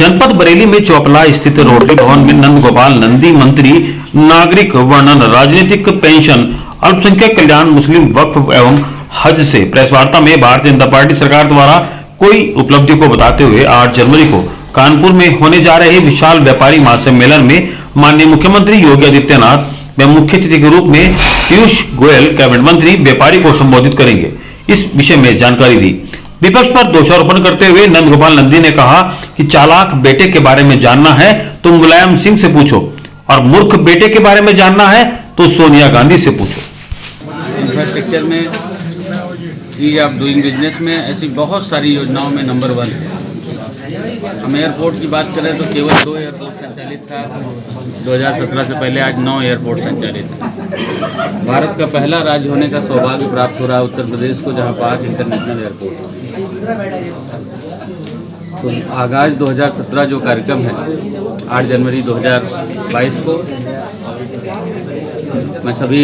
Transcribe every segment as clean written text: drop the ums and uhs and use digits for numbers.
जनपद बरेली में चौपला स्थित रोटरी भवन में नंद गोपाल नंदी मंत्री नागरिक वर्णन राजनीतिक पेंशन अल्पसंख्यक कल्याण मुस्लिम वक्फ एवं हज से प्रेस वार्ता में भारतीय जनता पार्टी सरकार द्वारा कोई उपलब्धि को बताते हुए 8 जनवरी को कानपुर में होने जा रहे विशाल व्यापारी महासम्मेलन में माननीय मुख्यमंत्री योगी आदित्यनाथ व मुख्य अतिथि के रूप में पीयूष गोयल कैबिनेट मंत्री व्यापारी को संबोधित करेंगे। इस विषय में जानकारी दी। विपक्ष पर दोषारोपण करते हुए नंद गोपाल नंदी ने कहा कि चालाक बेटे के बारे में जानना है तो मुलायम सिंह से पूछो और मूर्ख बेटे के बारे में जानना है तो सोनिया गांधी से पूछो। इंफ्रास्ट्रक्चर में, ईज ऑफ डूइंग बिजनेस में ऐसी बहुत सारी योजनाओं में नंबर 1 है। हम एयरपोर्ट की बात करें तो केवल 2 एयरपोर्ट संचालित था 2017 से पहले, आज 9 एयरपोर्ट संचालित है। भारत का पहला राज्य होने का सौभाग्य प्राप्त हो रहा है उत्तर प्रदेश को, जहां 5 इंटरनेशनल एयरपोर्ट। तो आगाज 2017 जो कार्यक्रम है 8 जनवरी 2022 को मैं सभी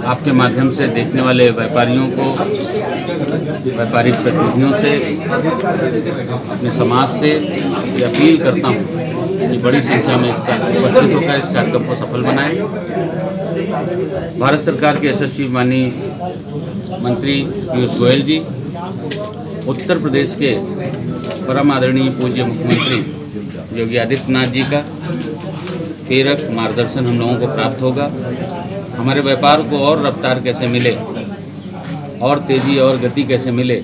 आपके माध्यम से देखने वाले व्यापारियों को, व्यापारिक प्रतिनिधियों से, अपने समाज से ये अपील करता हूँ कि बड़ी संख्या में इसका उपस्थित होकर इस कार्यक्रम को सफल बनाएं। भारत सरकार के यशस्वी माननीय मंत्री पीयूष गोयल जी, उत्तर प्रदेश के परम आदरणीय पूज्य मुख्यमंत्री योगी आदित्यनाथ जी का प्रेरक मार्गदर्शन हम लोगों को प्राप्त होगा। हमारे व्यापार को और रफ्तार कैसे मिले और तेजी और गति कैसे मिले,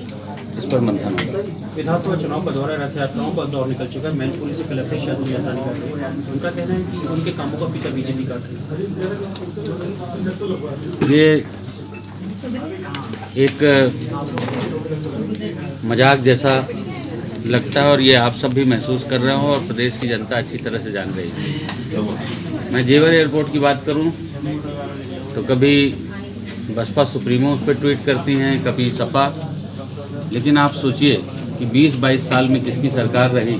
इस पर मंथन होगा। विधानसभा चुनाव का दौरा, रथ यात्राओं का दौर निकल चुका है। मैनपुरी से कलेक्टर शादी यात्रा निकल रही है। उनका कहना है कि उनके कामों का फीता बीजेपी काट रही है। ये एक मजाक जैसा लगता है और ये आप सब भी महसूस कर रहे हो और प्रदेश की जनता अच्छी तरह से जान रही है। मैं जेवर एयरपोर्ट की बात करूं तो कभी बसपा सुप्रीमो उस पर ट्वीट करती हैं, कभी सपा, लेकिन आप सोचिए कि 20-22 साल में किसकी सरकार रही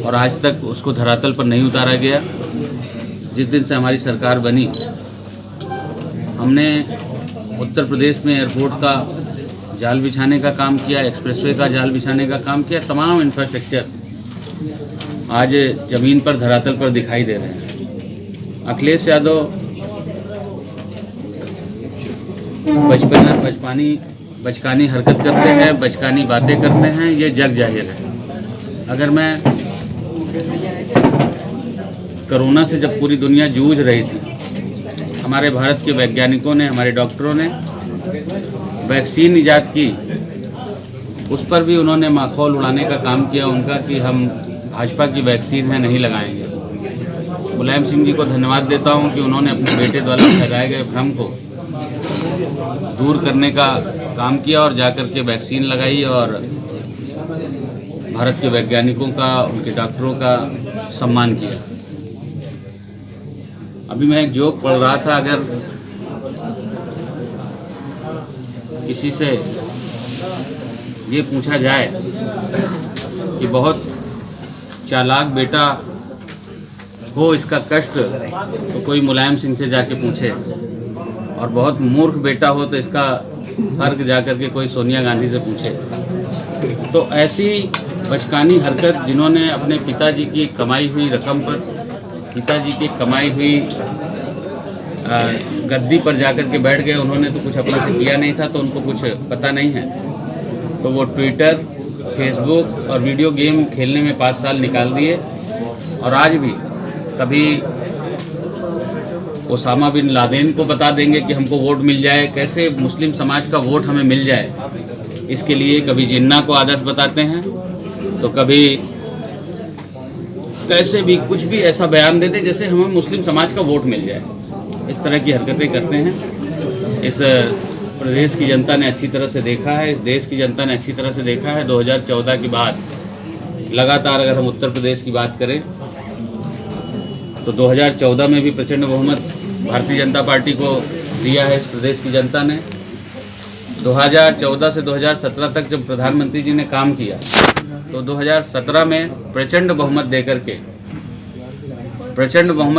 और आज तक उसको धरातल पर नहीं उतारा गया। जिस दिन से हमारी सरकार बनी, हमने उत्तर प्रदेश में एयरपोर्ट का जाल बिछाने का काम किया, एक्सप्रेसवे का जाल बिछाने का काम किया। तमाम इंफ्रास्ट्रक्चर आज ज़मीन पर, धरातल पर दिखाई दे रहे हैं। अखिलेश यादव बचकानी हरकत करते हैं, बचकानी बातें करते हैं, ये जग जाहिर है। अगर मैं कोरोना से जब पूरी दुनिया जूझ रही थी, हमारे भारत के वैज्ञानिकों ने, हमारे डॉक्टरों ने वैक्सीन ईजाद की, उस पर भी उन्होंने माखौल उड़ाने का काम किया उनका कि हम भाजपा की वैक्सीन है, नहीं लगाएंगे। मुलायम सिंह जी को धन्यवाद देता हूं कि उन्होंने अपने बेटे द्वारा लगाए गए भ्रम को दूर करने का काम किया और जाकर के वैक्सीन लगाई और भारत के वैज्ञानिकों का, उनके डॉक्टरों का सम्मान किया। अभी मैं एक जोक पढ़ रहा था, अगर किसी से ये पूछा जाए कि बहुत चालाक बेटा हो इसका कष्ट, तो कोई मुलायम सिंह से जाके पूछे, और बहुत मूर्ख बेटा हो तो इसका फर्क जाकर के कोई सोनिया गांधी से पूछे। तो ऐसी बचकानी हरकत जिन्होंने अपने पिताजी की कमाई हुई रकम पर, पिताजी की कमाई हुई गद्दी पर जाकर के बैठ गए, उन्होंने तो कुछ अपना से किया नहीं था, तो उनको कुछ पता नहीं है, तो वो ट्विटर, फेसबुक और वीडियो गेम खेलने में 5 साल निकाल दिए। और आज भी कभी ओसामा बिन लादेन को बता देंगे कि हमको वोट मिल जाए, कैसे मुस्लिम समाज का वोट हमें मिल जाए, इसके लिए कभी जिन्ना को आदर्श बताते हैं, तो कभी कैसे भी कुछ भी ऐसा बयान देते जैसे हमें मुस्लिम समाज का वोट मिल जाए। इस तरह की हरकतें करते हैं। इस प्रदेश की जनता ने अच्छी तरह से देखा है, इस देश की जनता ने अच्छी तरह से देखा है। 2014 के बाद लगातार अगर हम उत्तर प्रदेश की बात करें तो 2014 में भी प्रचंड बहुमत भारतीय जनता पार्टी को दिया है इस प्रदेश की जनता ने। 2014 से 2017 तक जब प्रधानमंत्री जी ने काम किया तो 2017 में प्रचंड बहुमत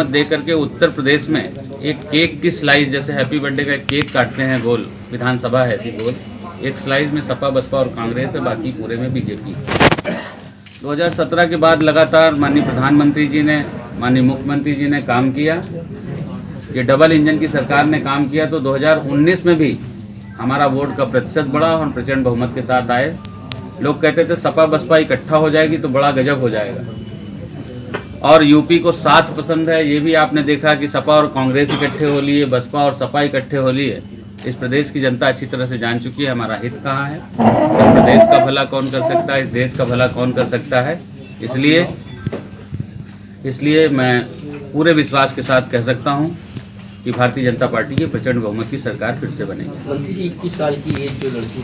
देकर के उत्तर प्रदेश में एक केक की स्लाइस, जैसे हैप्पी बर्थडे का केक काटते हैं गोल, विधानसभा है ऐसी गोल, एक स्लाइस में सपा, बसपा और कांग्रेस है, बाकी पूरे में बीजेपी। 2017 के बाद लगातार माननीय प्रधानमंत्री जी ने, माननीय मुख्यमंत्री जी ने काम किया। ये डबल इंजन की सरकार ने काम किया, तो 2019 में भी हमारा वोट का प्रतिशत बढ़ा और प्रचंड बहुमत के साथ आए। लोग कहते थे सपा बसपा इकट्ठा हो जाएगी तो बड़ा गजब हो जाएगा। और यूपी को साथ पसंद है, ये भी आपने देखा कि सपा और कांग्रेस इकट्ठे हो लिए, बसपा और सपा इकट्ठे हो लिए। इस प्रदेश की जनता अच्छी तरह से जान चुकी है हमारा हित कहाँ है, इस प्रदेश का भला कौन कर सकता है, इस देश का भला कौन कर सकता है। इसलिए मैं पूरे विश्वास के साथ कह सकता हूँ कि भारतीय जनता पार्टी की प्रचंड बहुमत की सरकार फिर से बनेगी। 21 साल की एज जो लड़की